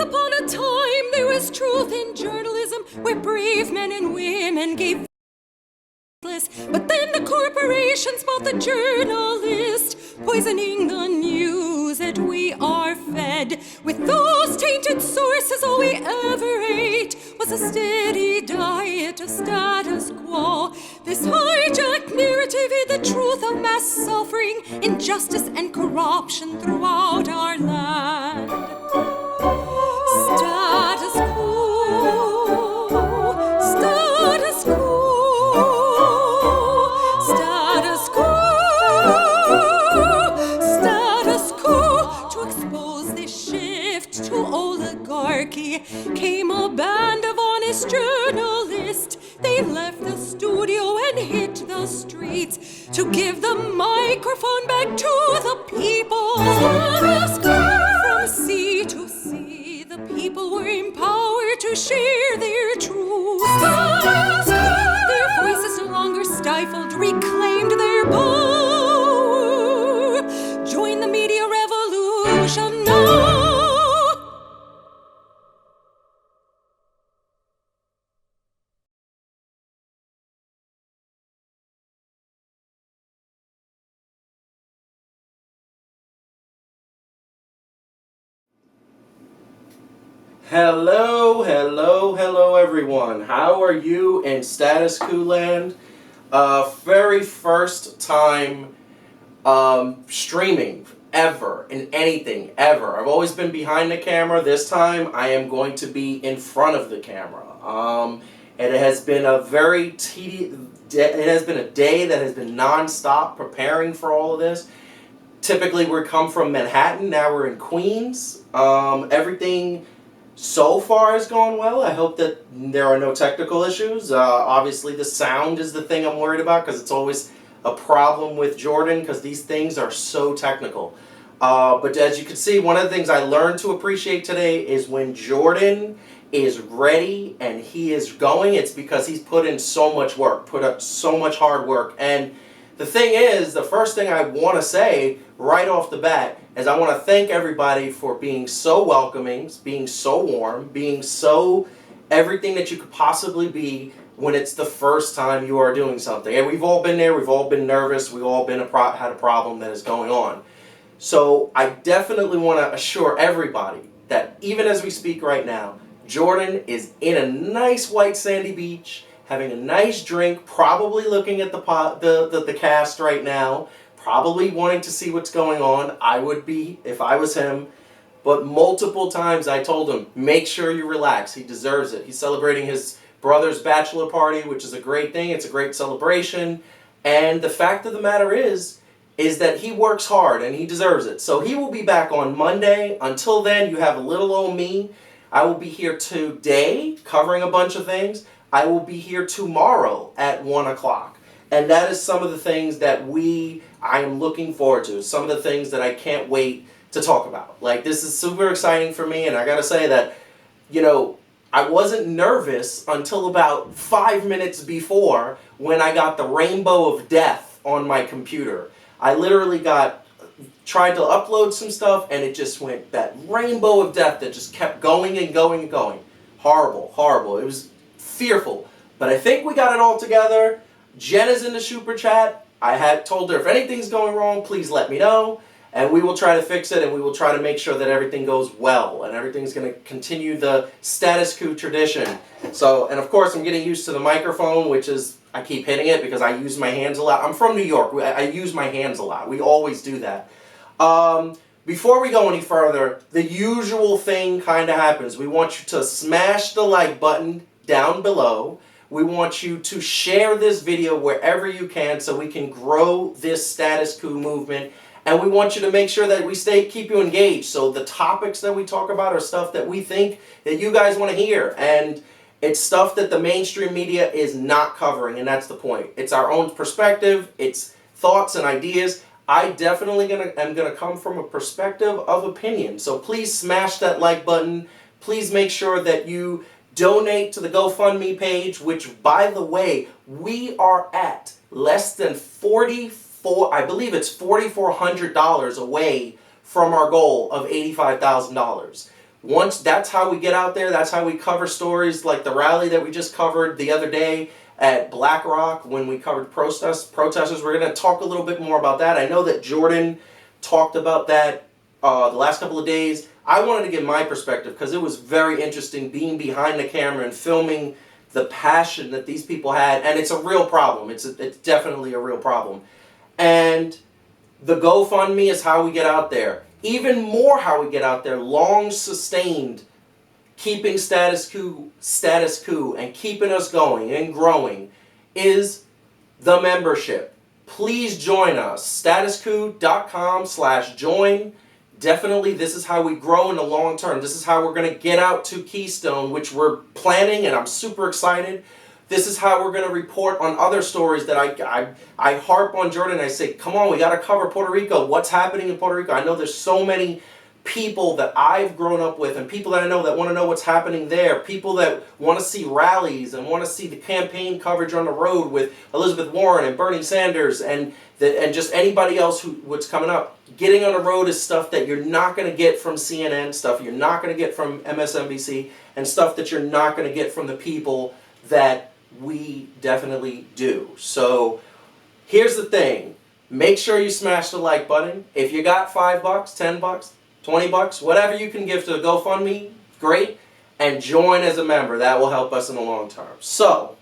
upon a time there was truth in journalism where brave men and women gave but then the corporations bought the journalist, poisoning the news that we are fed. With those tainted sources, all we ever ate was a steady diet of status quo. This hijacked narrative hid the truth of mass suffering, injustice, and corruption throughout our land. Status quo, status quo. To oligarchy came a band of honest journalists. They left the studio and hit the streets to give the microphone back to the people. From sea to sea, the people were empowered to share their truth. Their voices no longer stifled, reclaimed their power. Join the media revolution now. Hello, hello, hello everyone. How are you in Status Quo land? Very first time streaming ever in anything ever. I've always been behind the camera. This time I am going to be in front of the camera. And it has been a very tedious, it has been a day that has been non-stop preparing for all of this. Typically we come from Manhattan, now we're in Queens. Everything so far has gone well. I hope that there are no technical issues. Obviously the sound is the thing I'm worried about because it's always a problem with Jordan because these things are so technical. But as you can see, one of the things I learned to appreciate today is when Jordan is ready and he is going, it's because he's put in so much work, put up so much hard work. And the thing is, the first thing I want to say right off the bat is I want to thank everybody for being so welcoming, being so warm, being so everything that you could possibly be when it's the first time you are doing something. And we've all been there, we've all been nervous, we've all been had a problem that is going on. So I definitely want to assure everybody that even as we speak right now, Jordan is in a nice white sandy beach, having a nice drink, probably looking at the cast right now, probably wanting to see what's going on. I would be if I was him. But multiple times I told him, make sure you relax. He deserves it. He's celebrating his brother's bachelor party, which is a great thing. It's a great celebration. And the fact of the matter is that he works hard and he deserves it. So he will be back on Monday. Until then, you have a little old me. I will be here today covering a bunch of things. I will be here tomorrow at 1 o'clock. And that is some of the things that I am looking forward to. Some of the things that I can't wait to talk about. Like, this is super exciting for me, and I gotta say that, you know, I wasn't nervous until about 5 minutes before when I got the rainbow of death on my computer. I literally tried to upload some stuff, and it just went, that rainbow of death that just kept going and going and going. Horrible, horrible. It was fearful. But I think we got it all together. Jen is in the super chat. I had told her if anything's going wrong, please let me know. And we will try to fix it, and we will try to make sure that everything goes well, and everything's going to continue the status quo tradition. So, and of course, I'm getting used to the microphone, which is, I keep hitting it because I use my hands a lot. I'm from New York. I use my hands a lot. We always do that. Before we go any further, the usual thing kind of happens. We want you to smash the like button down below. We want you to share this video wherever you can so we can grow this status quo movement. And we want you to make sure that we keep you engaged. So the topics that we talk about are stuff that we think that you guys want to hear. And it's stuff that the mainstream media is not covering, and that's the point. It's our own perspective. It's thoughts and ideas. I definitely am gonna come from a perspective of opinion. So please smash that like button. Please make sure that you donate to the GoFundMe page, which, by the way, we are at less than I believe it's $4,400 away from our goal of $85,000. once that's how we get out there, that's how we cover stories like the rally that we just covered the other day at Black Rock when we covered protesters. We're going to talk a little bit more about that. I know that Jordan talked about that the last couple of days. I wanted to give my perspective because it was very interesting being behind the camera and filming the passion that these people had, and it's a real problem. It's definitely a real problem. And the GoFundMe is how we get out there. Even more how we get out there, long sustained, keeping status quo and keeping us going and growing is the membership. Please join us. statusquo.com/join. Definitely, this is how we grow in the long term. This is how we're going to get out to Keystone, which we're planning, and I'm super excited. This is how we're going to report on other stories that I harp on Jordan. I say, come on, we got to cover Puerto Rico. What's happening in Puerto Rico? I know there's so many people that I've grown up with and people that I know that want to know what's happening there. People that want to see rallies and want to see the campaign coverage on the road with Elizabeth Warren and Bernie Sanders and just anybody else what's coming up. Getting on the road is stuff that you're not going to get from CNN, stuff you're not going to get from MSNBC, and stuff that you're not going to get from the people that we definitely do. So here's the thing. Make sure you smash the like button. If you got $5, $10, $20, whatever you can give to the GoFundMe, great. And join as a member. That will help us in the long term. So,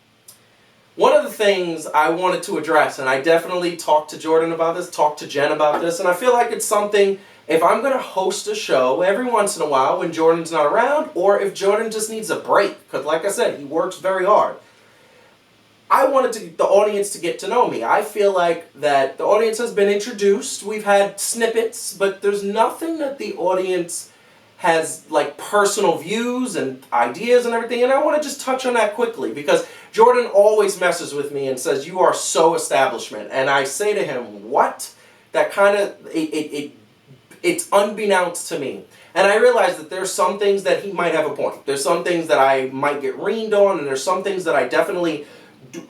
one of the things I wanted to address, and I definitely talked to Jordan about this, talked to Jen about this, and I feel like it's something, if I'm going to host a show every once in a while when Jordan's not around, or if Jordan just needs a break, because like I said, he works very hard. I wanted the audience to get to know me. I feel like that the audience has been introduced. We've had snippets, but there's nothing that the audience has like personal views and ideas and everything. And I want to just touch on that quickly because Jordan always messes with me and says, you are so establishment. And I say to him, what? That kind of, it's unbeknownst to me. And I realize that there's some things that he might have a point. There's some things that I might get reamed on, and there's some things that I definitely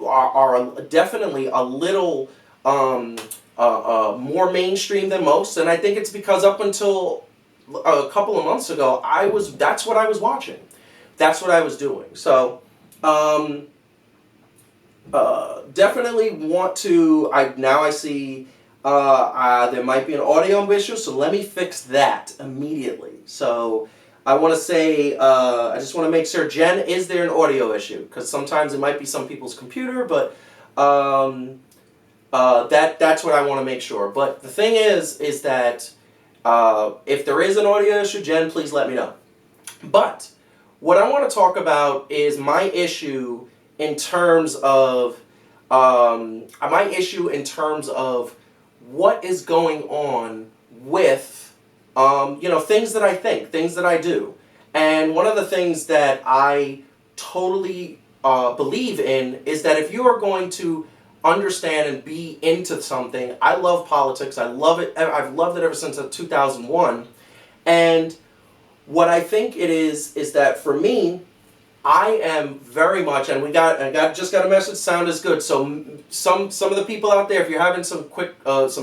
are definitely a little more mainstream than most. And I think it's because up until a couple of months ago, that's what I was watching. That's what I was doing. So definitely want to, now I see there might be an audio issue, so let me fix that immediately. So I want to say, I just want to make sure, Jen, is there an audio issue? Because sometimes it might be some people's computer, but that's what I want to make sure. But the thing is that if there is an audio issue, Jen, please let me know. But what I want to talk about is my issue in terms of what is going on with things that I think, things that I do. And one of the things that I totally believe in is that if you are going to understand and be into something, I love politics, I love it, I've loved it ever since 2001, and what I think it is that for me, I am very much, and just got a message, sound is good, so some of the people out there, if you're having some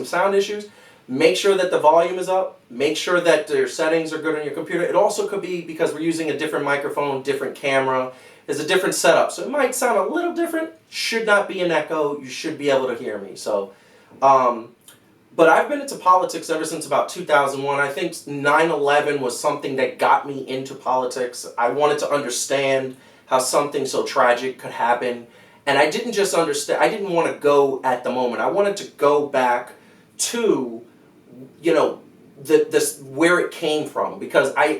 sound issues, make sure that the volume is up. Make sure that your settings are good on your computer. It also could be because we're using a different microphone, different camera. There's a different setup. So it might sound a little different. Should not be an echo. You should be able to hear me. So, but I've been into politics ever since about 2001. I think 9/11 was something that got me into politics. I wanted to understand how something so tragic could happen. And I didn't just understand. I didn't want to go at the moment. I wanted to go back to this where it came from, because I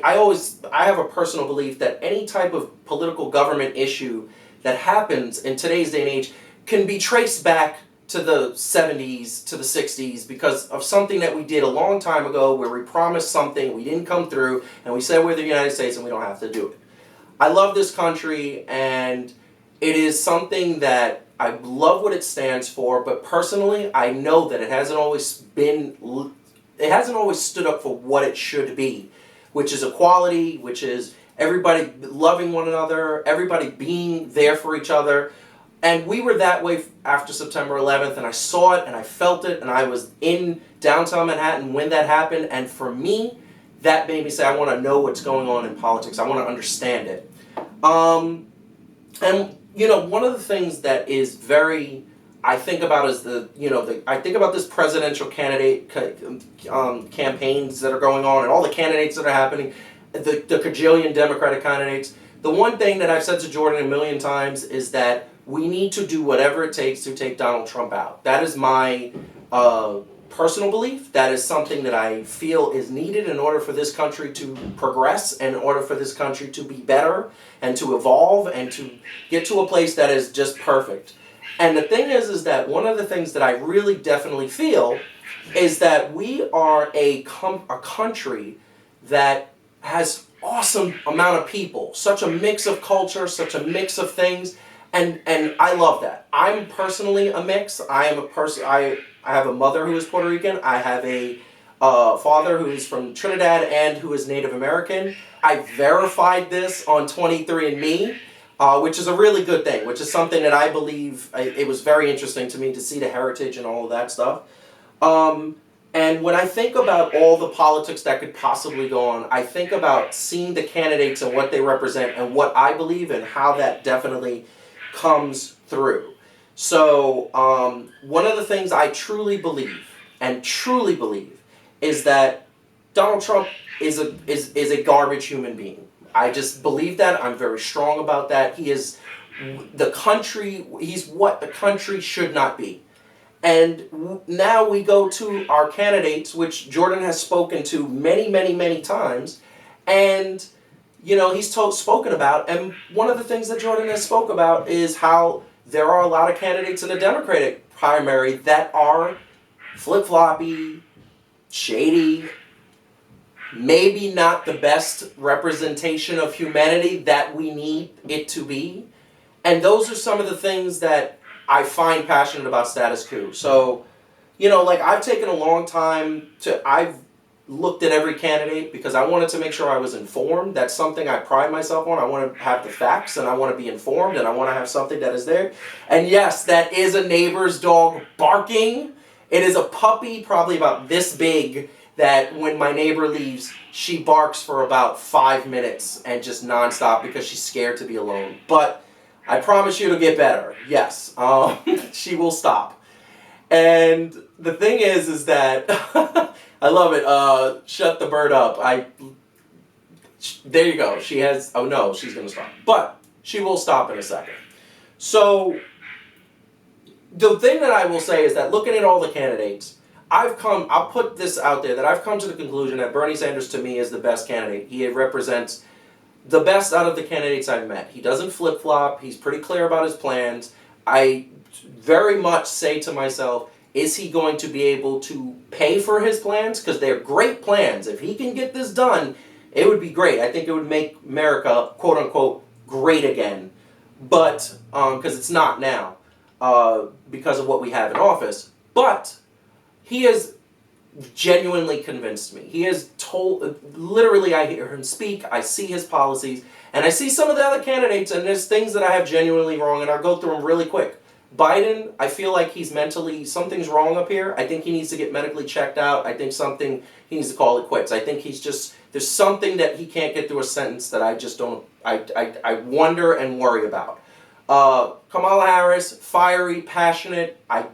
have a personal belief that any type of political government issue that happens in today's day and age can be traced back to the 70s, to the 60s, because of something that we did a long time ago where we promised something, we didn't come through, and we said we're the United States and we don't have to do it. I love this country, and it is something that I love what it stands for, but personally, I know that it hasn't always stood up for what it should be, which is equality, which is everybody loving one another, everybody being there for each other. And we were that way after September 11th, and I saw it, and I felt it, and I was in downtown Manhattan when that happened, and for me, that made me say, I want to know what's going on in politics. I want to understand it. And, you know, one of the things that is very, I think about is I think about this presidential candidate campaigns that are going on and all the candidates that are happening, the cajillion Democratic candidates. The one thing that I've said to Jordan a million times is that we need to do whatever it takes to take Donald Trump out. That is my personal belief. That is something that I feel is needed in order for this country to progress, and in order for this country to be better and to evolve and to get to a place that is just perfect. And the thing is that one of the things that I really definitely feel is that we are a country that has awesome amount of people, such a mix of culture, such a mix of things, and I love that. I'm personally a mix. I am a person. I have a mother who is Puerto Rican. I have a father who is from Trinidad and who is Native American. I verified this on 23andMe, which is a really good thing, which is something that I believe, it was very interesting to me to see the heritage and all of that stuff. And when I think about all the politics that could possibly go on, I think about seeing the candidates and what they represent and what I believe and how that definitely comes through. So one of the things I truly believe is that Donald Trump is a garbage human being. I just believe that. I'm very strong about that. He's what the country should not be. And now we go to our candidates, which Jordan has spoken to many, many, many times. And, you know, he's spoken about. And one of the things that Jordan has spoke about is how there are a lot of candidates in the Democratic primary that are flip-floppy, shady, maybe not the best representation of humanity that we need it to be. And those are some of the things that I find passionate about status quo. So, you know, like I've taken a long time I've looked at every candidate because I wanted to make sure I was informed. That's something I pride myself on. I want to have the facts and I want to be informed and I want to have something that is there. And yes, that is a neighbor's dog barking. It is a puppy probably about this big that when my neighbor leaves, she barks for about 5 minutes and just nonstop because she's scared to be alone. But I promise you it'll get better. Yes, she will stop. And the thing is that I love it. Shut the bird up. There you go. She has. Oh no, she's gonna stop. But she will stop in a second. So the thing that I will say is that looking at all the candidates, I'll put this out there that I've come to the conclusion that Bernie Sanders to me is the best candidate. He represents the best out of the candidates I've met. He doesn't flip-flop. He's pretty clear about his plans. I very much say to myself, is he going to be able to pay for his plans? Because they're great plans. If he can get this done, it would be great. I think it would make America, quote-unquote, great again. But, because it's not now, because of what we have in office. But he has genuinely convinced me. He has literally I hear him speak, I see his policies, and I see some of the other candidates, and there's things that I have genuinely wrong, and I'll go through them really quick. Biden, I feel like he's something's wrong up here. I think he needs to get medically checked out. I think he needs to call it quits. I think there's something that he can't get through a sentence that I just don't, I wonder and worry about. Kamala Harris, fiery, passionate, I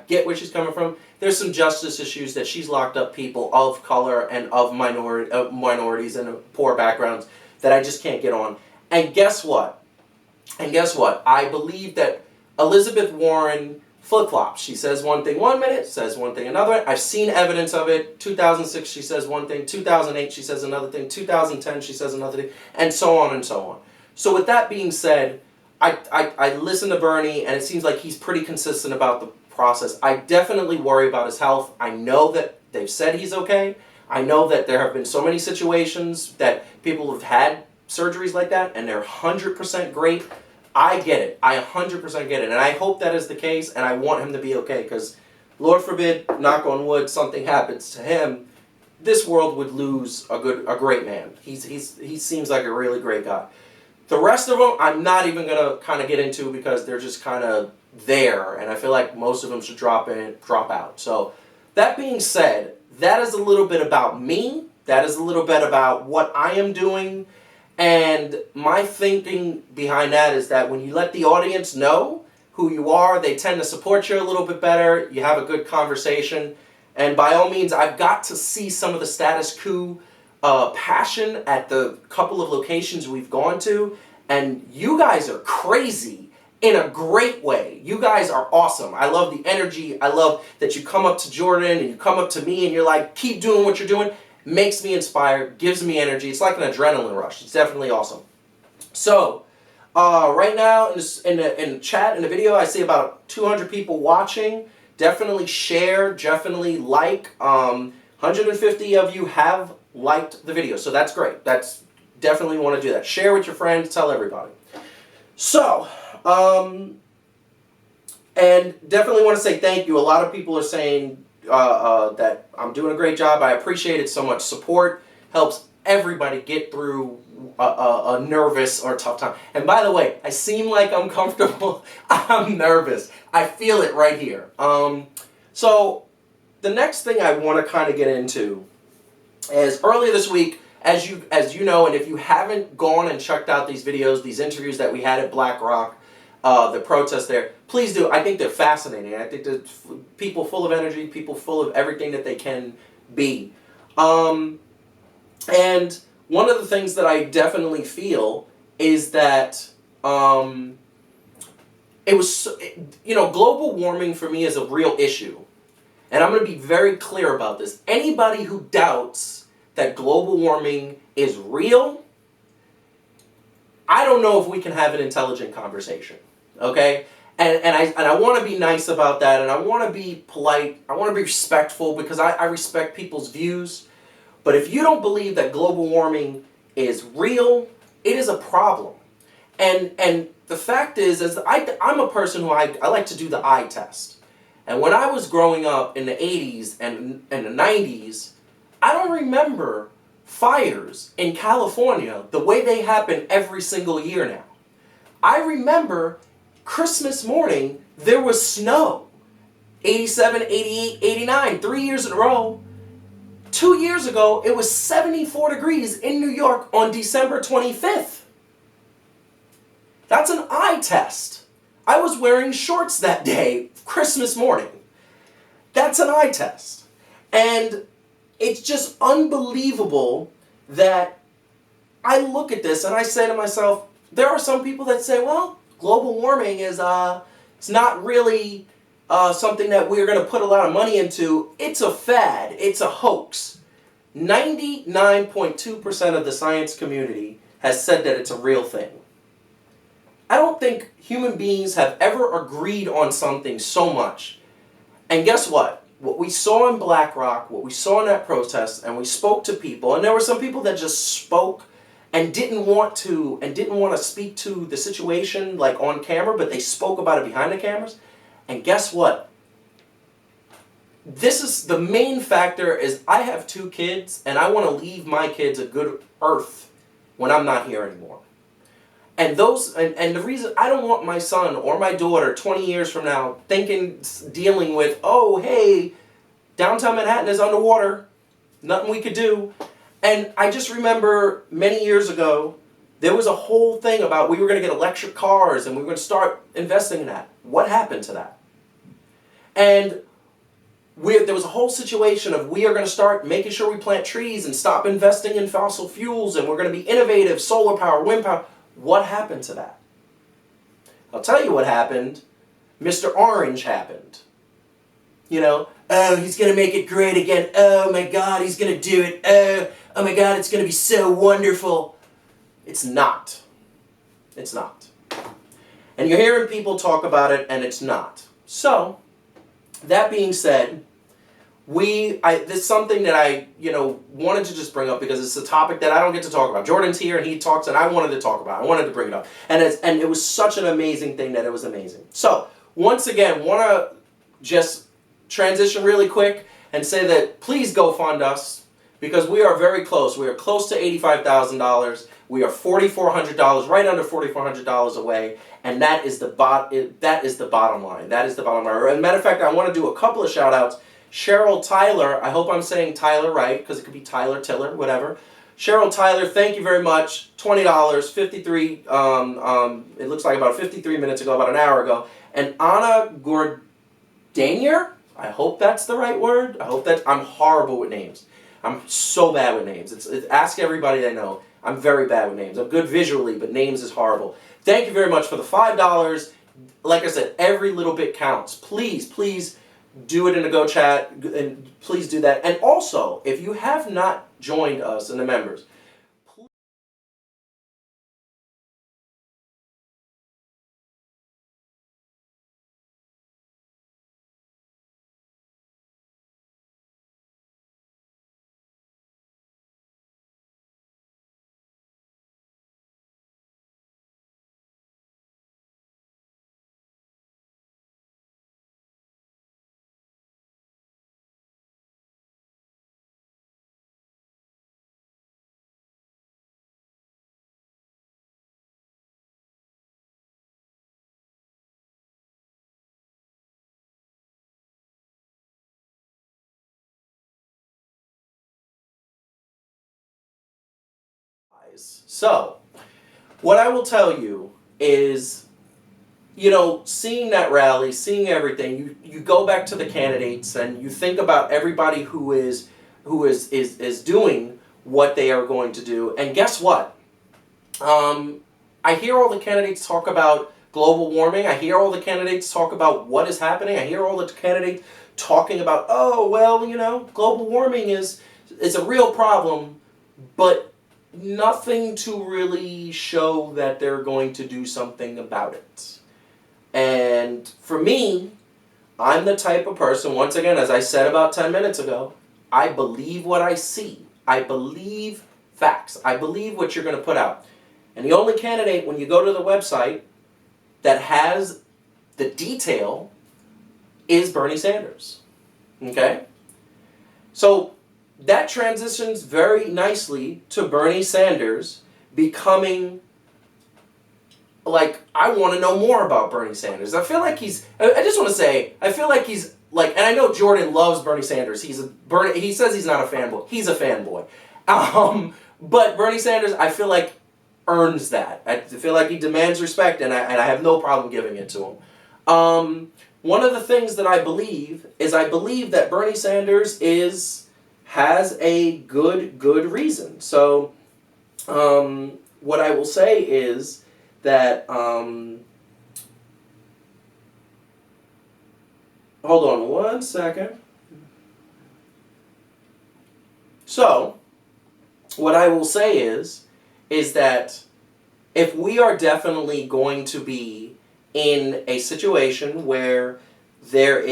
get where she's coming from. There's some justice issues that she's locked up people of color and of minorities and poor backgrounds that I just can't get on. And guess what? I believe that Elizabeth Warren flip-flops. She says one thing one minute, says one thing another. I've seen evidence of it. 2006, she says one thing. 2008, she says another thing. 2010, she says another thing. And so on and so on. So with that being said, I listen to Bernie, and it seems like he's pretty consistent about the process. I definitely worry about his health. I know that they've said he's okay. I know that there have been so many situations that people have had surgeries like that, and they're 100% great. I get it. I 100% get it. And I hope that is the case, and I want him to be okay, because Lord forbid, knock on wood, something happens to him, this world would lose a great man. He seems like a really great guy. The rest of them, I'm not even going to kind of get into because they're just kind of there, and I feel like most of them should drop out. So, that being said, that is a little bit about me That is a little bit about what I am doing. And my thinking behind that is that when you let the audience know who you are, they tend to support you a little bit better. You have a good conversation. And by all means, I've got to see some of the status quo passion at the couple of locations we've gone to. And you guys are crazy in a great way. You guys are awesome. I love the energy. I love that you come up to Jordan and you come up to me and you're like, keep doing what you're doing. Makes me inspired, gives me energy. It's like an adrenaline rush. It's definitely awesome. So, right now in the chat, in the video, I see about 200 people watching. Definitely share, definitely like. 150 of you have liked the video, so that's great. That's definitely want to do that. Share with your friends, tell everybody. So, and definitely want to say thank you. A lot of people are saying that I'm doing a great job. I appreciate it so much. Support helps everybody get through a nervous or tough time. And by the way, I seem like I'm comfortable. I'm nervous. I feel it right here. So the next thing I want to kind of get into is earlier this week, as you know, and if you haven't gone and checked out these videos, these interviews that we had at Black Rock, the protest there, please do. I think they're fascinating. I think they're people full of energy, people full of everything that they can be. And one of the things that I definitely feel is that global warming for me is a real issue. And I'm going to be very clear about this. Anybody who doubts that global warming is real, I don't know if we can have an intelligent conversation. Okay? And I want to be nice about that, and I want to be polite, I want to be respectful, because I respect people's views. But if you don't believe that global warming is real, it is a problem. And the fact is I'm a person who I like to do the eye test. And when I was growing up in the 80s and the 90s, I don't remember fires in California the way they happen every single year now. I remember Christmas morning, there was snow. 87, 88, 89, 3 years in a row. 2 years ago, it was 74 degrees in New York on December 25th. That's an eye test. I was wearing shorts that day, Christmas morning. That's an eye test. And it's just unbelievable that I look at this and I say to myself, there are some people that say, well, global warming is it's not really something that we're going to put a lot of money into. It's a fad. It's a hoax. 99.2% of the science community has said that it's a real thing. I don't think human beings have ever agreed on something so much. And guess what? What we saw in Black Rock, what we saw in that protest, and we spoke to people, and there were some people that just spoke and didn't want to speak to the situation like on camera, but they spoke about it behind the cameras. And guess what? This is the main factor is I have 2 kids, and I want to leave my kids a good earth when I'm not here anymore. And the reason I don't want my son or my daughter 20 years from now dealing with, oh, hey, downtown Manhattan is underwater, nothing we could do. And I just remember many years ago, there was a whole thing about we were going to get electric cars and we were going to start investing in that. What happened to that? And there was a whole situation of we are going to start making sure we plant trees and stop investing in fossil fuels, and we're going to be innovative, solar power, wind power. What happened to that? I'll tell you what happened. Mr. Orange happened. You know, oh, he's going to make it great again. Oh my God, he's going to do it. Oh my God, it's going to be so wonderful. It's not. It's not. And you're hearing people talk about it, and it's not. So, that being said, this is something that I, wanted to just bring up because it's a topic that I don't get to talk about. Jordan's here and he talks, and I wanted to talk about it. I wanted to bring it up. And it was such an amazing thing that it was amazing. So, once again, want to just transition really quick and say that please go fund us because we are very close. We are close to $85,000. We are $4,400, right under $4,400 away. And that is the bottom line. That is the bottom line. As a matter of fact, I want to do a couple of shout outs Cheryl Tyler, I hope I'm saying Tyler right, because it could be Tyler Tiller, whatever. Cheryl Tyler, thank you very much. $20, 53, it looks like about 53 minutes ago, about an hour ago. And Anna Gordanier, I hope that's the right word. I'm horrible with names. I'm so bad with names. It's ask everybody I know. I'm very bad with names. I'm good visually, but names is horrible. Thank you very much for the $5. Like I said, every little bit counts. Please, please do it in the Go Chat, and please do that. And also, if you have not joined us in the members, so what I will tell you is, seeing that rally, seeing everything, you go back to the candidates and you think about everybody who is doing what they are going to do. And guess what? I hear all the candidates talk about global warming. I hear all the candidates talk about what is happening. I hear all the candidates talking about, oh, well, global warming is a real problem, but nothing to really show that they're going to do something about it. And for me, I'm the type of person, once again, as I said about 10 minutes ago, I believe what I see. I believe facts. I believe what you're going to put out. And the only candidate, when you go to the website, that has the detail is Bernie Sanders. Okay? So that transitions very nicely to Bernie Sanders becoming, like, I want to know more about Bernie Sanders. I feel like I just want to say, I feel like he's, like, and I know Jordan loves Bernie Sanders. He says he's not a fanboy. He's a fanboy. But Bernie Sanders, I feel like, earns that. I feel like he demands respect, and I have no problem giving it to him. One of the things that I believe that Bernie Sanders has a good reason. So, what I will say is that, hold on one second. So, what I will say is that if we are definitely going to be in a situation where they're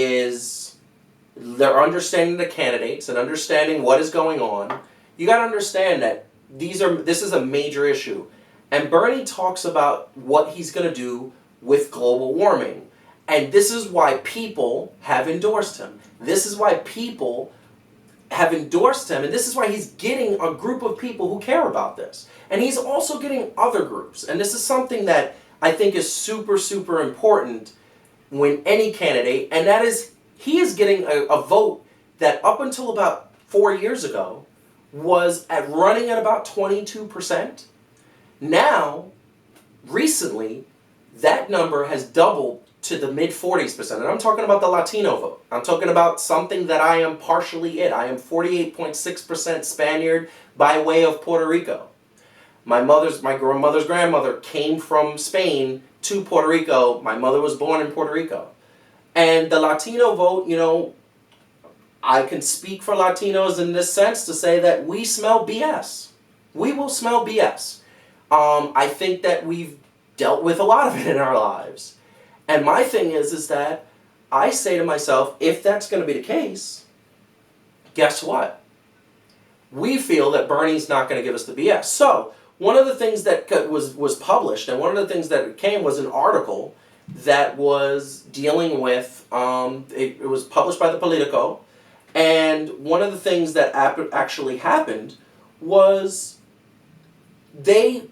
understanding the candidates and understanding what is going on, you got to understand that this is a major issue. And Bernie talks about what he's going to do with global warming. And this is why people have endorsed him. This is why people have endorsed him, and this is why he's getting a group of people who care about this. And he's also getting other groups. And this is something that I think is super, super important when any candidate, and that is, he is getting a vote that up until about 4 years ago was running at about 22%. Now, recently, that number has doubled to the mid-40s%. And I'm talking about the Latino vote. I'm talking about something that I am partially in. I am 48.6% Spaniard by way of Puerto Rico. My mother's grandmother came from Spain to Puerto Rico. My mother was born in Puerto Rico. And the Latino vote, I can speak for Latinos in this sense to say that we smell BS. We will smell BS. I think that we've dealt with a lot of it in our lives. And my thing is that I say to myself, if that's going to be the case, guess what? We feel that Bernie's not going to give us the BS. So, one of the things that was published, and one of the things that came was an article that was dealing with, it was published by the Politico, and one of the things that actually happened was they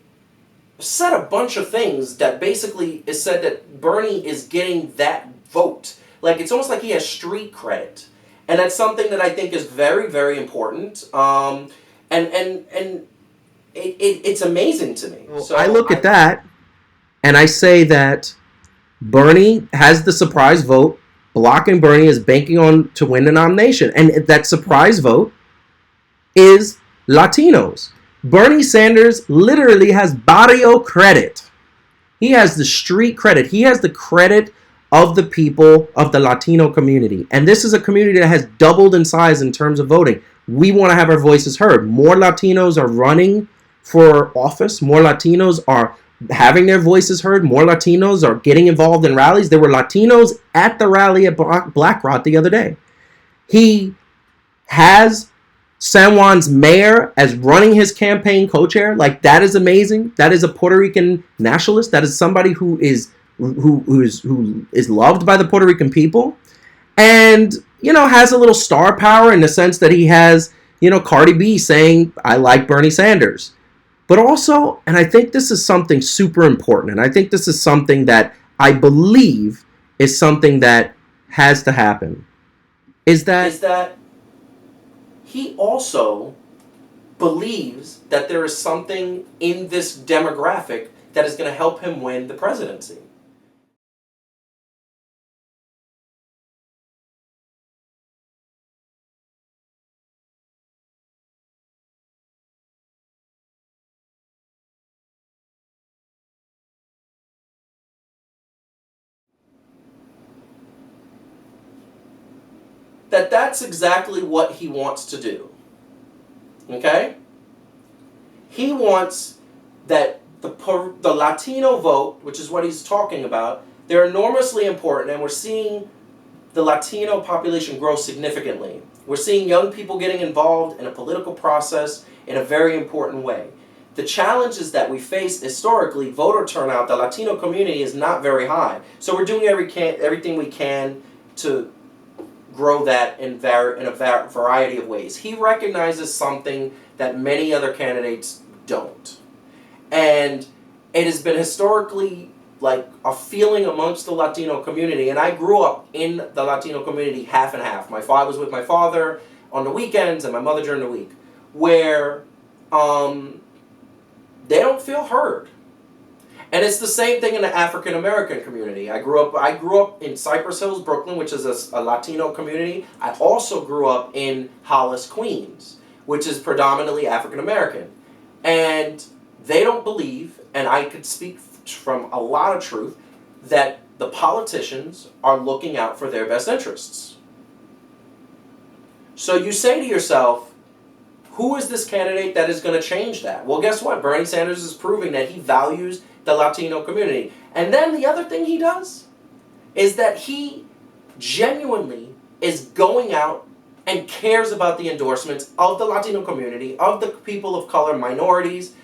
said a bunch of things that basically is said that Bernie is getting that vote. Like, it's almost like he has street credit. And that's something that I think is very, very important. And it's amazing to me. So I look at that and I say that Bernie has the surprise vote. Blocking Bernie is banking on to win the nomination. And that surprise vote is Latinos. Bernie Sanders literally has barrio credit. He has the street credit. He has the credit of the people of the Latino community. And this is a community that has doubled in size in terms of voting. We want to have our voices heard. More Latinos are running for office. More Latinos are having their voices heard. More Latinos are getting involved in rallies. There were Latinos at the rally at BlackRock the other day. He has San Juan's mayor as running his campaign co-chair. Like, that is amazing. That is a Puerto Rican nationalist. That is somebody who is loved by the Puerto Rican people, and has a little star power in the sense that he has Cardi B saying I like Bernie Sanders. But also, and I think this is something super important, and I think this is something that I believe is something that has to happen, is that he also believes that there is something in this demographic that is going to help him win the presidency. That's exactly what he wants to do. Okay? He wants that the Latino vote, which is what he's talking about, they're enormously important, and we're seeing the Latino population grow significantly. We're seeing young people getting involved in a political process in a very important way. The challenges that we face historically, voter turnout, the Latino community is not very high. So we're doing everything we can to grow that in a variety of ways. He recognizes something that many other candidates don't. And it has been historically like a feeling amongst the Latino community, and I grew up in the Latino community half and half. My father was with my father on the weekends and my mother during the week, where they don't feel heard. And it's the same thing in the African American community. I grew up in Cypress Hills, Brooklyn, which is a Latino community. I also grew up in Hollis, Queens, which is predominantly African American. And they don't believe, and I could speak from a lot of truth, that the politicians are looking out for their best interests. So you say to yourself, who is this candidate that is going to change that? Well, guess what? Bernie Sanders is proving that he values the Latino community. And then the other thing he does is that he genuinely is going out and cares about the endorsements of the Latino community, of the people of color, minorities,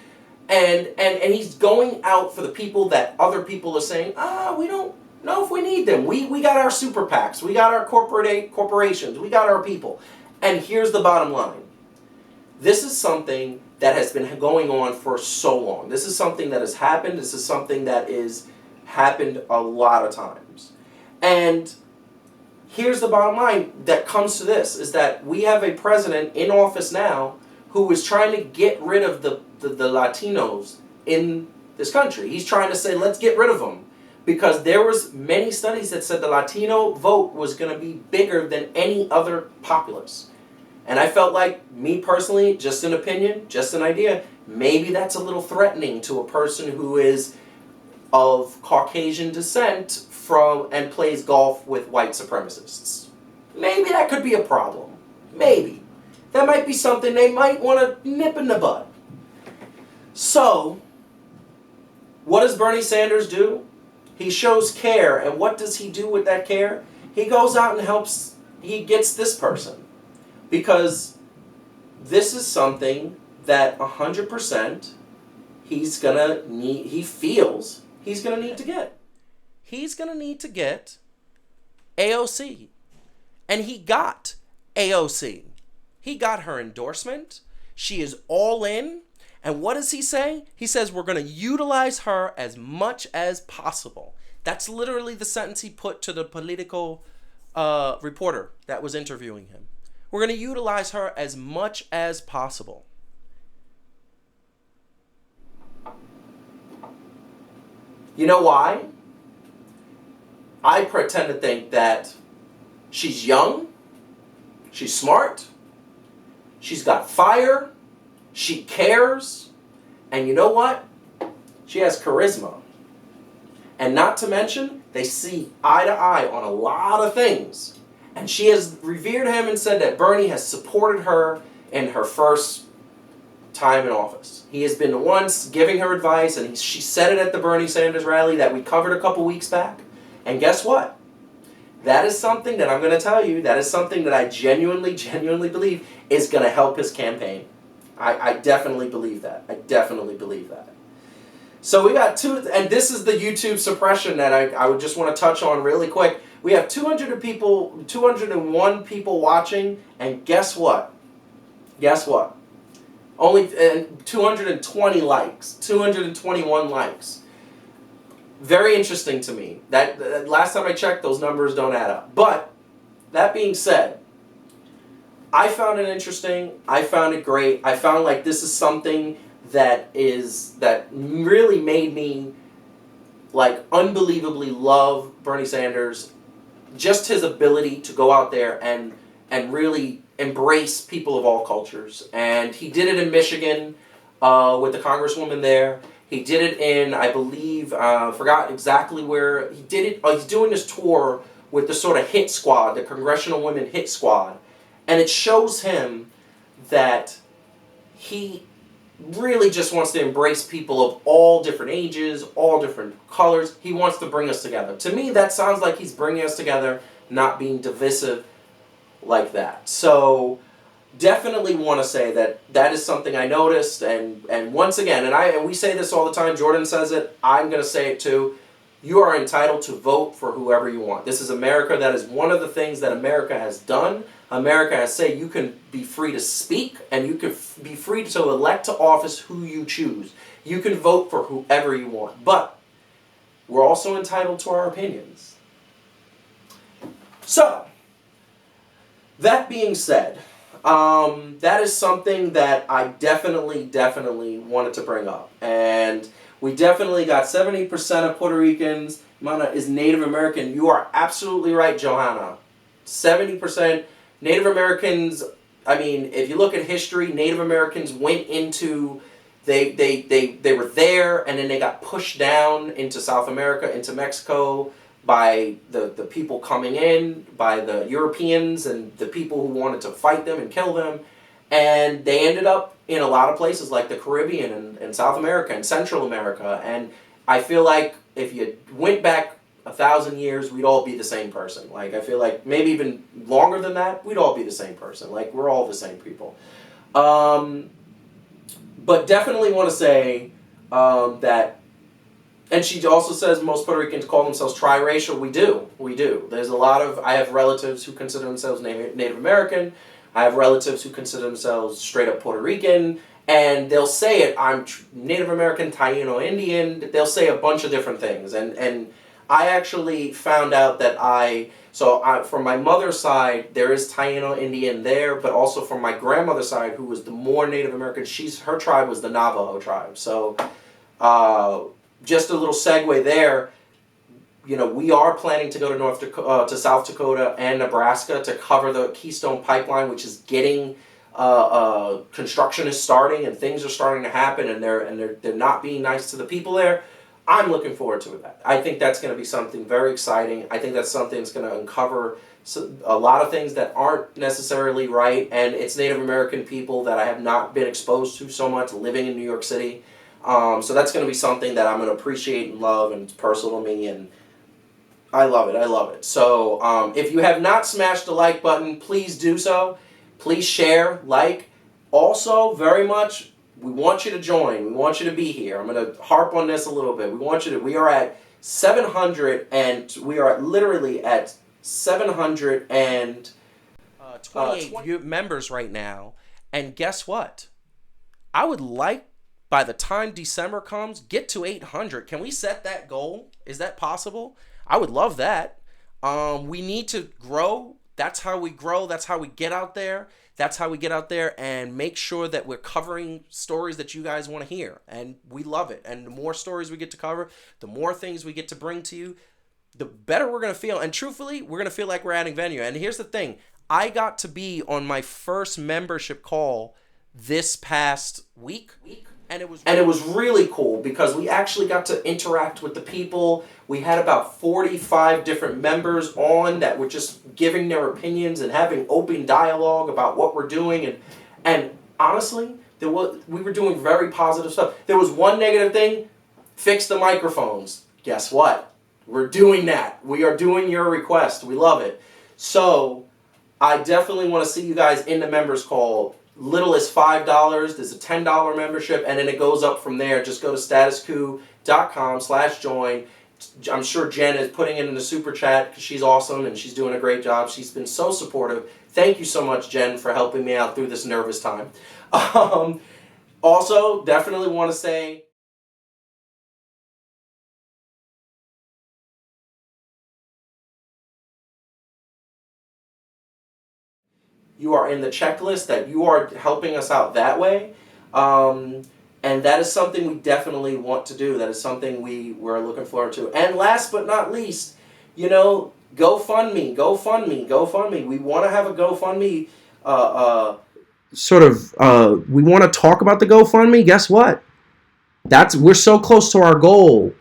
and he's going out for the people that other people are saying, we don't know if we need them. We got our super PACs, we got our corporations, we got our people. And here's the bottom line. This is something that has been going on for so long. This is something that has happened. This is something that is happened a lot of times. And here's the bottom line that comes to this, is that we have a president in office now who is trying to get rid of the Latinos in this country. He's trying to say, let's get rid of them. Because there was many studies that said the Latino vote was going to be bigger than any other populace. And I felt like, me personally, just an opinion, just an idea, maybe that's a little threatening to a person who is of Caucasian descent and plays golf with white supremacists. Maybe that could be a problem. Maybe. That might be something they might want to nip in the bud. So, what does Bernie Sanders do? He shows care, and what does he do with that care? He goes out and helps, he gets this person. Because this is something that 100% he feels he's going to need to get. He's going to need to get AOC. And he got AOC. He got her endorsement. She is all in. And what does he say? He says we're going to utilize her as much as possible. That's literally the sentence he put to the political reporter that was interviewing him. We're going to utilize her as much as possible. You know why? I pretend to think that she's young, she's smart, she's got fire, she cares, and you know what? She has charisma. And not to mention, they see eye to eye on a lot of things. And she has revered him and said that Bernie has supported her in her first time in office. He has been the one giving her advice, and she said it at the Bernie Sanders rally that we covered a couple weeks back. And guess what? That is something that I'm going to tell you, that is something that I genuinely believe is going to help his campaign. I definitely believe that. I definitely believe that. So we got and this is the YouTube suppression that I would just want to touch on really quick. We have 201 people watching, and guess what? Guess what? Only 220 likes, 221 likes. Very interesting to me. That last time I checked, those numbers don't add up. But that being said, I found it interesting. I found it great. I found like this is something that really made me like unbelievably love Bernie Sanders. Just his ability to go out there and really embrace people of all cultures. And he did it in Michigan with the congresswoman there. He did it in, I believe, forgot exactly where. He did it, he's doing this tour with the sort of hit squad, the Congressional Women Hit Squad. And it shows him that he really just wants to embrace people of all different ages, all different colors. He wants to bring us together. To me, that sounds like he's bringing us together, not being divisive like that. So definitely want to say that is something I noticed, and once again, and we say this all the time, Jordan says it, I'm going to say it too, you are entitled to vote for whoever you want. This is America. That is one of the things that America has done. America has said you can be free to speak, and you can be free to elect to office who you choose. You can vote for whoever you want, but we're also entitled to our opinions. So, that being said, that is something that I definitely wanted to bring up. And we definitely got 70% of Puerto Ricans is Native American. You are absolutely right, Johanna. 70% Native Americans, I mean, if you look at history, Native Americans went into, they were there, and then they got pushed down into South America, into Mexico, by the people coming in, by the Europeans and the people who wanted to fight them and kill them. And they ended up in a lot of places like the Caribbean and South America and Central America. And I feel like if you went back 1,000 years, we'd all be the same person. Like, I feel like maybe even longer than that, we'd all be the same person. Like, we're all the same people. But definitely want to say that. And she also says most Puerto Ricans call themselves triracial. We do. There's a lot of, I have relatives who consider themselves Native American. I have relatives who consider themselves straight up Puerto Rican. And they'll say it, I'm Native American, Taino Indian. They'll say a bunch of different things. And I actually found out that from my mother's side, there is Taino Indian there, but also from my grandmother's side, who was the more Native American, her tribe was the Navajo tribe. So, just a little segue there. You know, we are planning to go to South Dakota and Nebraska to cover the Keystone Pipeline, which is getting construction is starting and things are starting to happen, and they're not being nice to the people there. I'm looking forward to that. I think that's going to be something very exciting. I think that's something that's going to uncover a lot of things that aren't necessarily right, and it's Native American people that I have not been exposed to so much living in New York City. So that's going to be something that I'm going to appreciate and love, and it's personal to me, and I love it. So if you have not smashed the like button, please do so. Please share, like. Also, very much, we want you to join. We want you to be here. I'm going to harp on this a little bit. We are at 700, and we are literally at 728 members right now. And guess what? I would like, by the time December comes, get to 800. Can we set that goal? Is that possible? I would love that. We need to grow. That's how we grow. That's how we get out there. That's how we get out there and make sure that we're covering stories that you guys want to hear. And we love it. And the more stories we get to cover, the more things we get to bring to you, the better we're going to feel. And truthfully, we're going to feel like we're adding venue. And here's the thing. I got to be on my first membership call this past week. And it was really cool because we actually got to interact with the people. We had about 45 different members on that were just giving their opinions and having open dialogue about what we're doing. And honestly, we were doing very positive stuff. There was one negative thing: fix the microphones. Guess what? We're doing that. We are doing your request. We love it. So I definitely want to see you guys in the members call. Little as $5. There's a $10 membership, and then it goes up from there. Just go to statusquo.com/join. I'm sure Jen is putting it in the super chat because she's awesome and she's doing a great job. She's been so supportive. Thank you so much, Jen, for helping me out through this nervous time. Also, definitely want to say, you are in the checklist, that you are helping us out that way. And that is something we definitely want to do. That is something we're looking forward to. And last but not least, GoFundMe. We want to have a GoFundMe. We want to talk about the GoFundMe. Guess what? We're so close to our goal.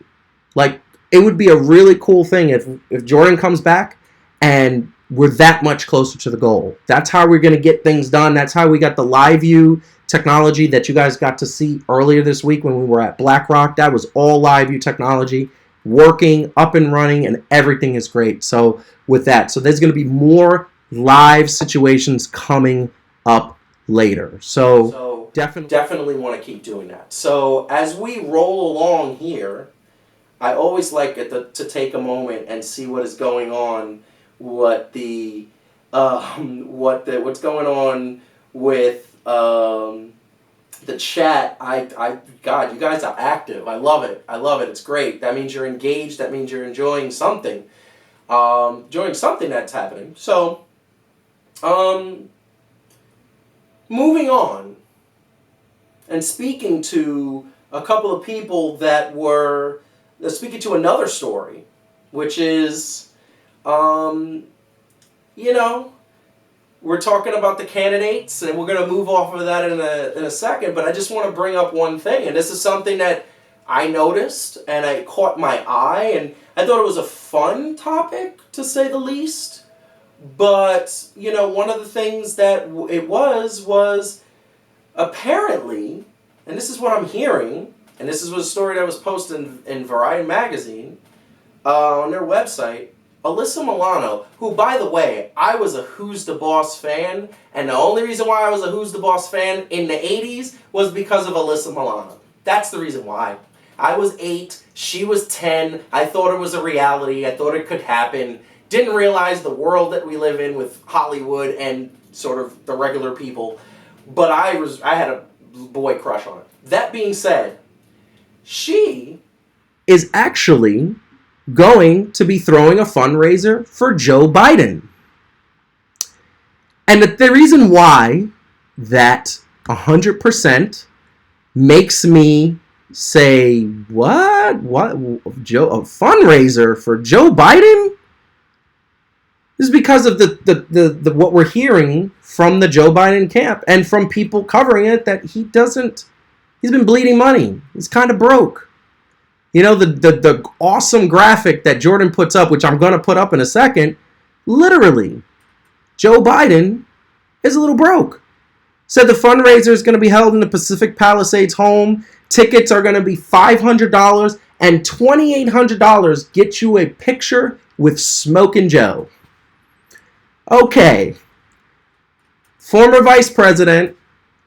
Like, it would be a really cool thing if Jordan comes back and we're that much closer to the goal. That's how we're going to get things done. That's how we got the live view technology that you guys got to see earlier this week when we were at BlackRock. That was all live view technology, working, up and running, and everything is great. So with that, there's going to be more live situations coming up later. So definitely want to keep doing that. So as we roll along here, I always like to take a moment and see what is going on. What's going on with the chat? God, you guys are active. I love it. It's great. That means you're engaged. That means you're enjoying something. That's happening. So, moving on and speaking to a couple of people that were speaking to another story, which is, we're talking about the candidates, and we're going to move off of that in a second, but I just want to bring up one thing, and this is something that I noticed, and it caught my eye, and I thought it was a fun topic, to say the least, but, one of the things that it was apparently, and this is what I'm hearing, and this is a story that was posted in Variety Magazine, on their website. Alyssa Milano, who, by the way, I was a Who's the Boss fan, and the only reason why I was a Who's the Boss fan in the 80s was because of Alyssa Milano. That's the reason why. I was 8, she was 10, I thought it was a reality, I thought it could happen, didn't realize the world that we live in with Hollywood and sort of the regular people, but I had a boy crush on it. That being said, she is actually going to be throwing a fundraiser for Joe Biden. And the reason why that 100% makes me say, what, Joe, a fundraiser for Joe Biden? Is because of the what we're hearing from the Joe Biden camp and from people covering it, that he's been bleeding money. He's kind of broke. The awesome graphic that Jordan puts up, which I'm going to put up in a second, literally, Joe Biden is a little broke. Said the fundraiser is going to be held in the Pacific Palisades home. Tickets are going to be $500, and $2,800 get you a picture with Smokin' Joe. Okay. Former vice president,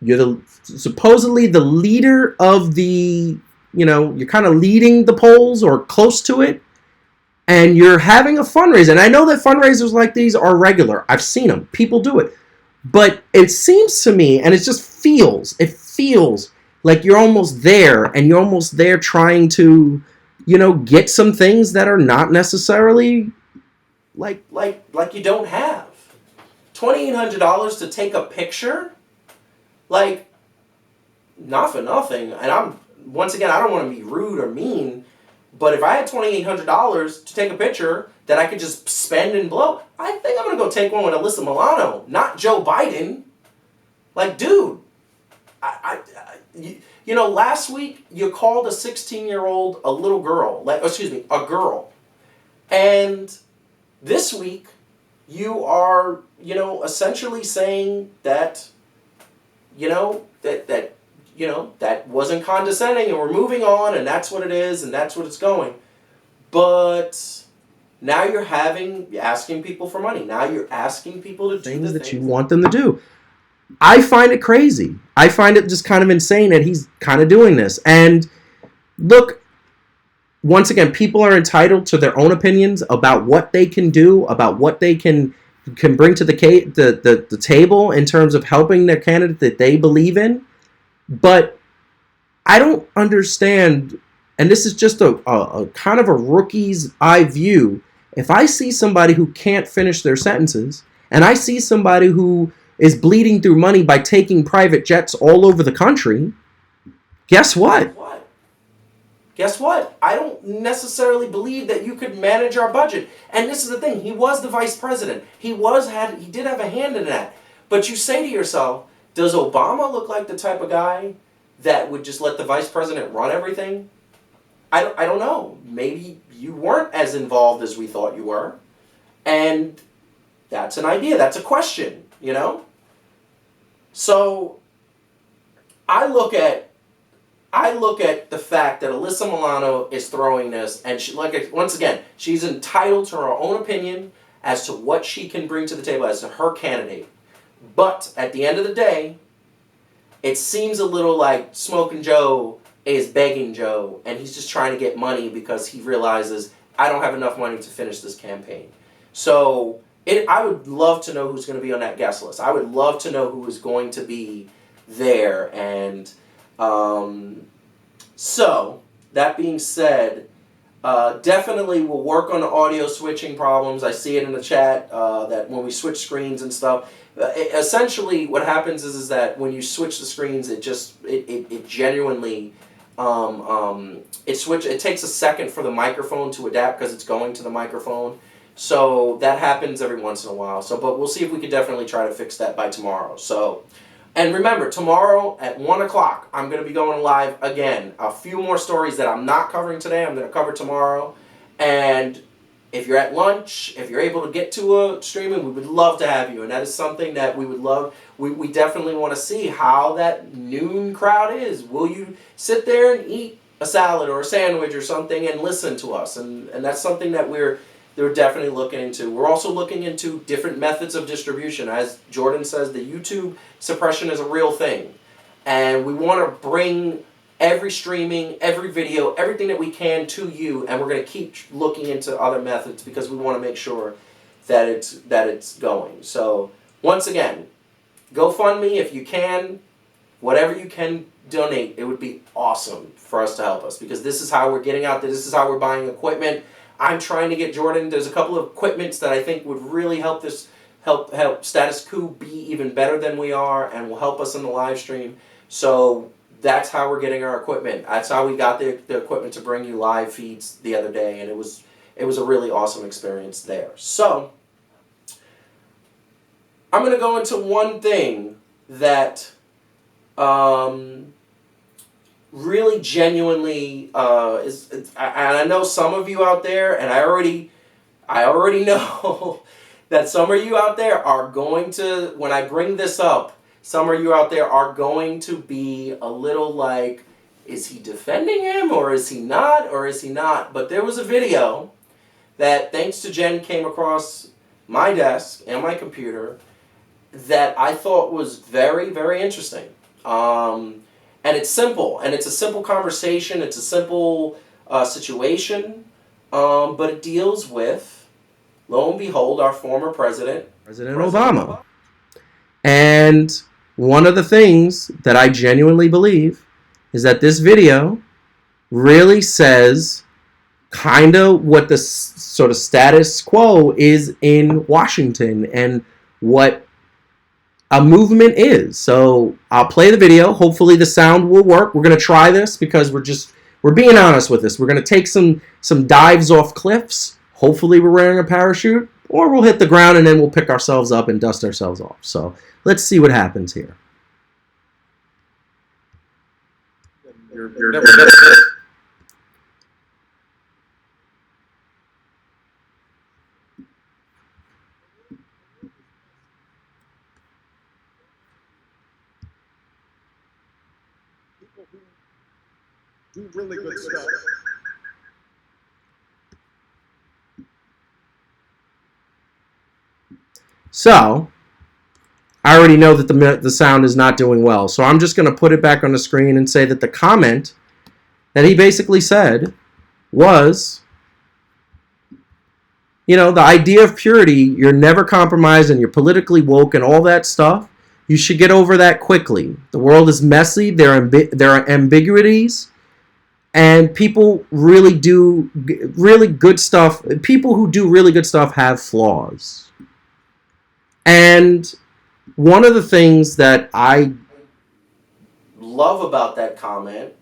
you're supposedly the leader of the, you're kind of leading the polls or close to it, and you're having a fundraiser. And I know that fundraisers like these are regular. I've seen them. People do it. But it seems to me, and it feels like you're almost there, and you're almost there trying to, get some things that are not necessarily like you don't have. $2,800 to take a picture? Like, not for nothing. And once again, I don't want to be rude or mean, but if I had $2,800 to take a picture that I could just spend and blow, I think I'm going to go take one with Alyssa Milano, not Joe Biden. Like, dude, last week you called a 16-year-old a little girl, a girl. And this week you are, essentially saying that, that wasn't condescending and we're moving on and that's what it is and that's what it's going. But now you're asking people for money. Now you're asking people to do things that you want them to do. I find it crazy. I find it just kind of insane that he's kind of doing this. And look, once again, people are entitled to their own opinions about what they can do, about what they can bring to the table in terms of helping their candidate that they believe in. But I don't understand, and this is just a kind of a rookie's eye view. If I see somebody who can't finish their sentences, and I see somebody who is bleeding through money by taking private jets all over the country, guess what? Guess what? I don't necessarily believe that you could manage our budget. And this is the thing. He was the vice president. He did have a hand in that. But you say to yourself, does Obama look like the type of guy that would just let the vice president run everything? I don't know. Maybe you weren't as involved as we thought you were. And that's an idea. That's a question, So I look at the fact that Alyssa Milano is throwing this, and once again, she's entitled to her own opinion as to what she can bring to the table as to her candidate. But at the end of the day, it seems a little like Smoking Joe is begging Joe, and he's just trying to get money because he realizes, I don't have enough money to finish this campaign. So I would love to know who's going to be on that guest list. I would love to know who is going to be there. And so, that being said, definitely we'll work on the audio switching problems. I see it in the chat that when we switch screens and stuff, essentially what happens is that when you switch the screens, it genuinely it takes a second for the microphone to adapt because it's going to the microphone. So that happens every once in a while. But we'll see if we could definitely try to fix that by tomorrow. So, and remember, tomorrow at 1 o'clock, I'm going to be going live again. A few more stories that I'm not covering today, I'm going to cover tomorrow. And if you're at lunch, if you're able to get to a streaming, we would love to have you. And that is something that we would love. We definitely want to see how that noon crowd is. Will you sit there and eat a salad or a sandwich or something and listen to us? And that's something that we're definitely looking into. We're also looking into different methods of distribution. As Jordan says, the YouTube suppression is a real thing. And we want to bring every streaming, every video, everything that we can to you. And we're going to keep looking into other methods because we want to make sure that it's going. So, once again, GoFundMe if you can. Whatever you can donate, it would be awesome for us to help us. Because this is how we're getting out there. This is how we're buying equipment. I'm trying to get Jordan. There's a couple of equipments that I think would really help help Status Quo be even better than we are, and will help us in the live stream. So that's how we're getting our equipment. That's how we got the equipment to bring you live feeds the other day, and it was a really awesome experience there. So I'm going to go into one thing that really genuinely and I know some of you out there, and I already know that some of you out there are going to, when I bring this up, some of you out there are going to be a little like, is he defending him or is he not, but there was a video that, thanks to Jen, came across my desk and my computer that I thought was very, very interesting. And it's simple, and it's a simple conversation, it's a simple situation, but it deals with, lo and behold, our former President Obama. And one of the things that I genuinely believe is that this video really says kind of what the sort of status quo is in Washington and what a movement is. So I'll play the video. Hopefully the sound will work. We're going to try this because we're being honest with this. We're going to take some dives off cliffs. Hopefully we're wearing a parachute, or we'll hit the ground and then we'll pick ourselves up and dust ourselves off. So let's see what happens here. Do really good stuff. So I already know that the sound is not doing well. So I'm just going to put it back on the screen and say that the comment that he basically said was, you know, the idea of purity, you're never compromised and you're politically woke and all that stuff. You should get over that quickly. The world is messy. There are ambiguities. And people really do really good stuff. People who do really good stuff have flaws. And one of the things that I love about that comment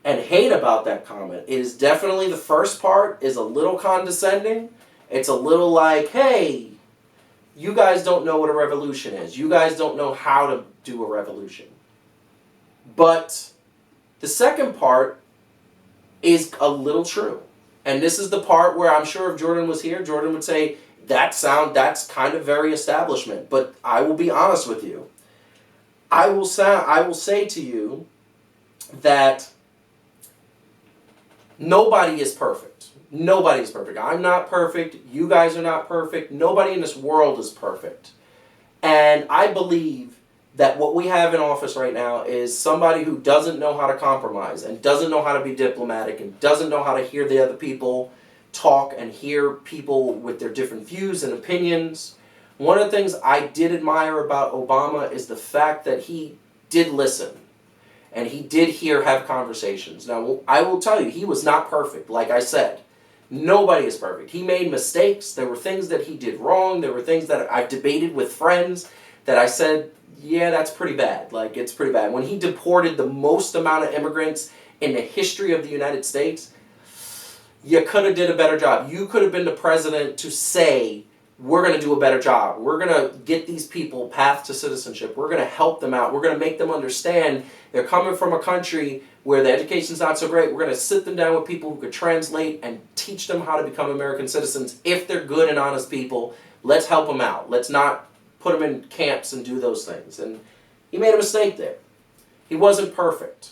and hate about that comment is definitely the first part is a little condescending. It's a little like, hey, you guys don't know what a revolution is. You guys don't know how to do a revolution. But the second part is a little true. And this is the part where I'm sure if Jordan was here, Jordan would say, that's kind of very establishment. But I will be honest with you. I will say to you that nobody is perfect. Nobody is perfect. I'm not perfect. You guys are not perfect. Nobody in this world is perfect. And I believe that what we have in office right now is somebody who doesn't know how to compromise and doesn't know how to be diplomatic and doesn't know how to hear the other people talk and hear people with their different views and opinions. One of the things I did admire about Obama is the fact that he did listen and he did have conversations. Now, I will tell you, he was not perfect, like I said. Nobody is perfect. He made mistakes. There were things that he did wrong. There were things that I've debated with friends that I said, yeah, that's pretty bad. Like, it's pretty bad. When he deported the most amount of immigrants in the history of the United States, you could have did a better job. You could have been the president to say, we're going to do a better job. We're going to get these people path to citizenship. We're going to help them out. We're going to make them understand they're coming from a country where the education's not so great. We're going to sit them down with people who could translate and teach them how to become American citizens. If they're good and honest people, let's help them out. Let's not put them in camps and do those things. And he made a mistake there. He wasn't perfect.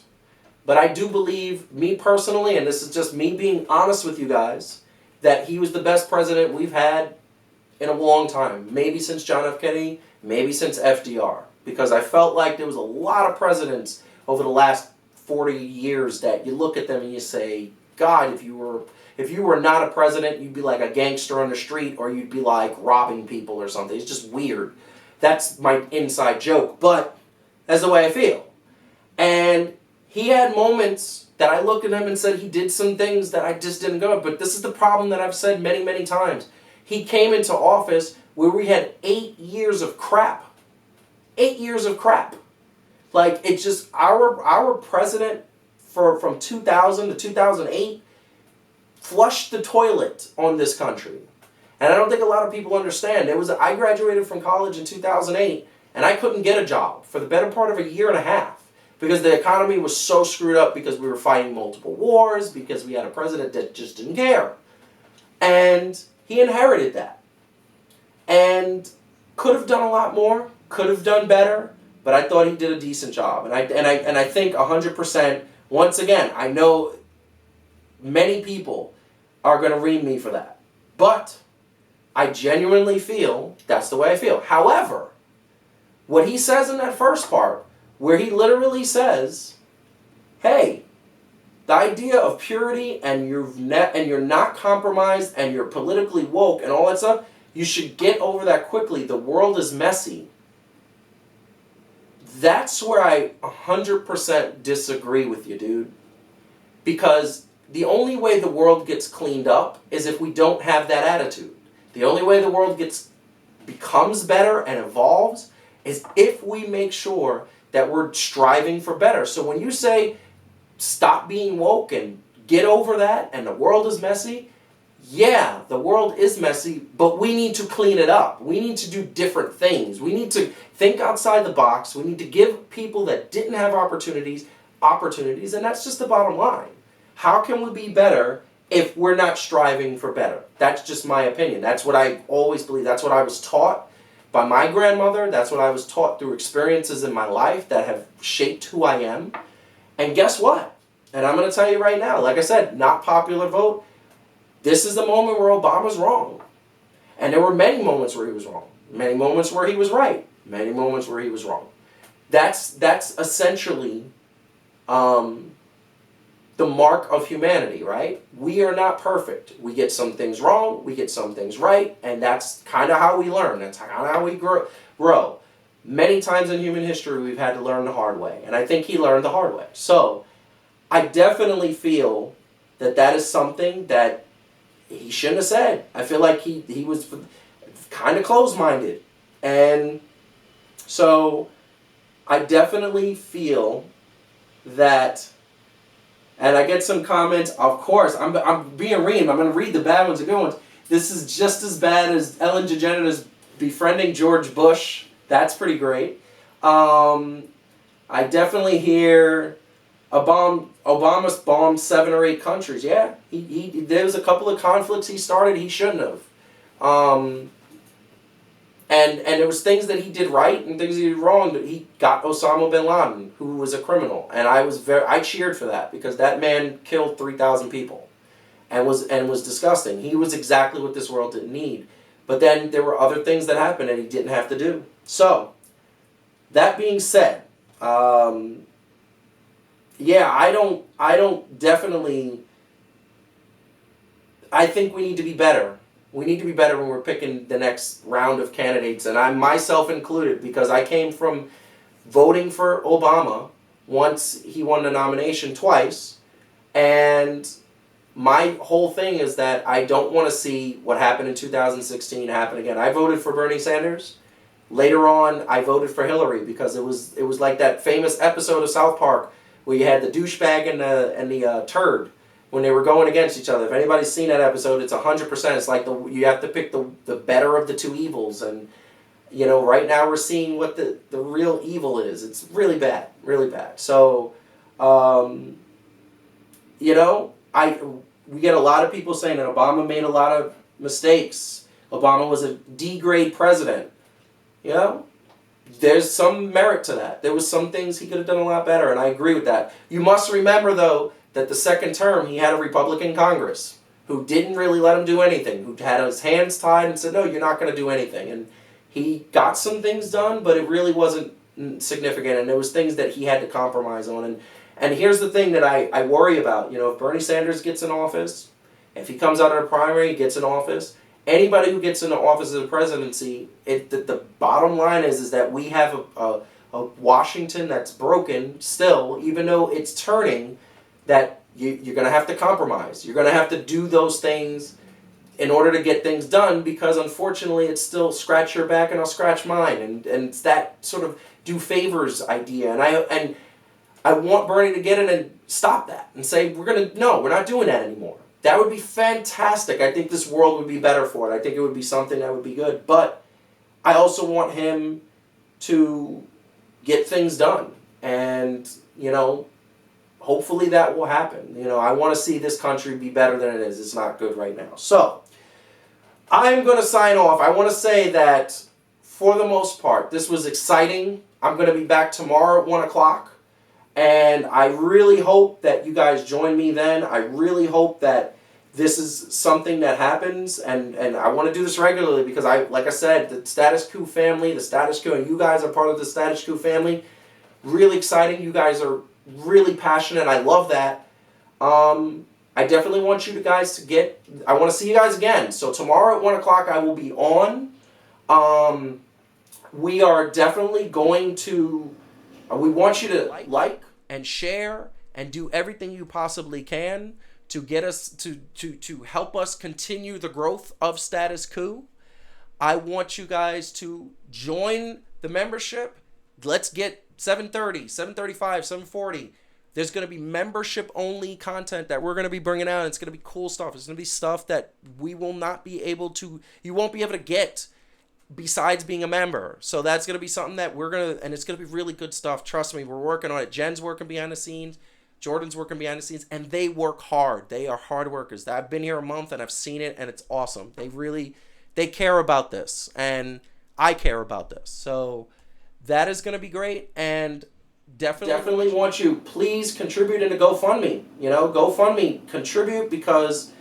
But I do believe, me personally, and this is just me being honest with you guys, that he was the best president we've had in a long time. Maybe since John F. Kennedy, maybe since FDR. Because I felt like there was a lot of presidents over the last 40 years that you look at them and you say, God, if you were not a president, you'd be like a gangster on the street or you'd be like robbing people or something. It's just weird. That's my inside joke, but that's the way I feel. And he had moments that I looked at him and said he did some things that I just didn't go. But this is the problem that I've said many, many times. He came into office where we had 8 years of crap. 8 years of crap. Like, it's just our president from 2000 to 2008 flushed the toilet on this country. And I don't think a lot of people understand. I graduated from college in 2008, and I couldn't get a job for the better part of a year and a half because the economy was so screwed up because we were fighting multiple wars, because we had a president that just didn't care. And he inherited that. And could have done a lot more, could have done better, but I thought he did a decent job. And I think 100%, once again, I know many people are going to ream me for that. But I genuinely feel that's the way I feel. However, what he says in that first part, where he literally says, hey, the idea of purity and you're not compromised and you're politically woke and all that stuff, you should get over that quickly. The world is messy. That's where I 100% disagree with you, dude. Because the only way the world gets cleaned up is if we don't have that attitude. The only way the world becomes better and evolves is if we make sure that we're striving for better. So when you say stop being woke and get over that and the world is messy, yeah, the world is messy, but we need to clean it up. We need to do different things. We need to think outside the box. We need to give people that didn't have opportunities, and that's just the bottom line. How can we be better if we're not striving for better? That's just my opinion. That's what I always believe. That's what I was taught by my grandmother. That's what I was taught through experiences in my life that have shaped who I am. And guess what? And I'm going to tell you right now, like I said, not popular vote. This is the moment where Obama's wrong. And there were many moments where he was wrong. Many moments where he was right. Many moments where he was wrong. That's essentially the mark of humanity, right? We are not perfect. We get some things wrong, we get some things right, and that's kind of how we learn. That's kind of how we grow. Many times in human history, we've had to learn the hard way, and I think he learned the hard way. So, I definitely feel that that is something that he shouldn't have said. I feel like he was kind of closed-minded, and so I definitely feel that. And I get some comments, of course, I'm being reamed. I'm going to read the bad ones and good ones. This is just as bad as Ellen DeGeneres befriending George Bush. That's pretty great. I definitely hear Obama's bombed 7 or 8 countries. Yeah, there was a couple of conflicts he started he shouldn't have. And there was things that he did right and things he did wrong. He got Osama bin Laden, who was a criminal, and I cheered for that because that man killed 3,000 people, and was disgusting. He was exactly what this world didn't need. But then there were other things that happened and he didn't have to do. So, that being said, yeah, I don't definitely. I think we need to be better. We need to be better when we're picking the next round of candidates, and I myself included, because I came from voting for Obama once he won the nomination twice, and my whole thing is that I don't want to see what happened in 2016 happen again. I voted for Bernie Sanders. Later on, I voted for Hillary because it was like that famous episode of South Park where you had the douchebag and the turd. When they were going against each other. If anybody's seen that episode, it's 100%. It's like you have to pick the better of the two evils. And, right now we're seeing what the real evil is. It's really bad. Really bad. So, we get a lot of people saying that Obama made a lot of mistakes. Obama was a D-grade president. There's some merit to that. There was some things he could have done a lot better, and I agree with that. You must remember, though, that the second term he had a Republican Congress who didn't really let him do anything, who had his hands tied and said, no, you're not going to do anything. And he got some things done, but it really wasn't significant, and there was things that he had to compromise on. And here's the thing that I worry about. If Bernie Sanders gets in office, if he comes out of the primary, gets in office, anybody who gets into office of the presidency, the bottom line is that we have a Washington that's broken still, even though it's turning, that you're going to have to compromise. You're going to have to do those things in order to get things done, because unfortunately it's still scratch your back and I'll scratch mine. And it's that sort of do favors idea. And I want Bernie to get in and stop that and say, we're not doing that anymore. That would be fantastic. I think this world would be better for it. I think it would be something that would be good. But I also want him to get things done. And, hopefully that will happen. I want to see this country be better than it is. It's not good right now. So, I'm going to sign off. I want to say that, for the most part, this was exciting. I'm going to be back tomorrow at 1 o'clock. And I really hope that you guys join me then. I really hope that this is something that happens. And I want to do this regularly because, like I said, the Status Quo family, and you guys are part of the Status Quo family. Really exciting. You guys are really passionate. I love that. I definitely want you guys I want to see you guys again. So tomorrow at 1 o'clock I will be on. We are definitely going to, we want you to like and share and do everything you possibly can to get us to help us continue the growth of Status Quo. I want you guys to join the membership. Let's get 730, 735, 740. There's going to be membership only content that we're going to be bringing out. It's going to be cool stuff. It's going to be stuff that we will not be able to, you won't be able to get besides being a member. So that's going to be something that we're going to, and it's going to be really good stuff. Trust me, we're working on it. Jen's working behind the scenes. Jordan's working behind the scenes, and they work hard. They are hard workers. I've been here a month and I've seen it, and it's awesome. They care about this, and I care about this. So that is going to be great, and definitely want you, please contribute into GoFundMe. GoFundMe, contribute, because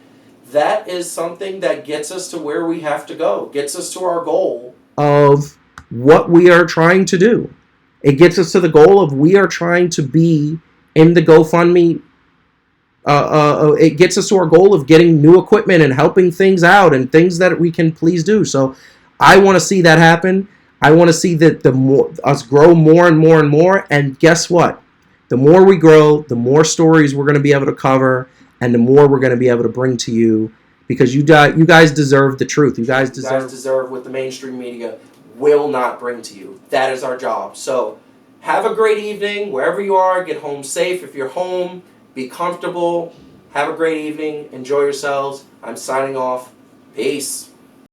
that is something that gets us to where we have to go, gets us to our goal of what we are trying to do. It gets us to the goal of we are trying to be in the GoFundMe. It gets us to our goal of getting new equipment and helping things out and things that we can please do. So I want to see that happen. I want to see that us grow more and more and more. And guess what? The more we grow, the more stories we're going to be able to cover, and the more we're going to be able to bring to you, because you guys deserve the truth. You guys deserve what the mainstream media will not bring to you. That is our job. So have a great evening wherever you are. Get home safe. If you're home, be comfortable. Have a great evening. Enjoy yourselves. I'm signing off. Peace.